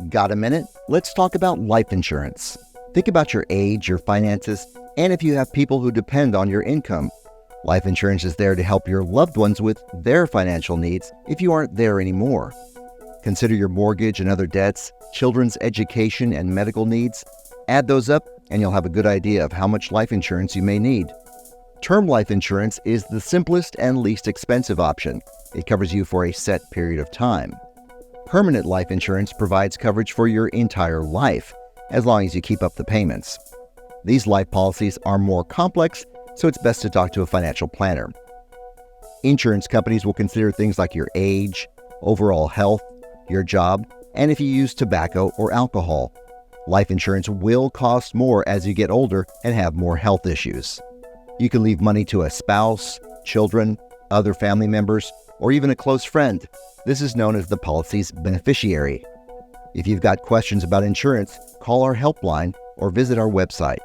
Got a minute? Let's talk about life insurance. Think about your age, your finances, and if you have people who depend on your income. Life insurance is there to help your loved ones with their financial needs if you aren't there anymore. Consider your mortgage and other debts, children's education and medical needs. Add those up and you'll have a good idea of how much life insurance you may need. Term life insurance is the simplest and least expensive option. It covers you for a set period of time. Permanent life insurance provides coverage for your entire life, as long as you keep up the payments. These life policies are more complex, so it's best to talk to a financial planner. Insurance companies will consider things like your age, overall health, your job, and if you use tobacco or alcohol. Life insurance will cost more as you get older and have more health issues. You can leave money to a spouse, children, other family members, or even a close friend. This is known as the policy's beneficiary. If you've got questions about insurance, call our helpline or visit our website.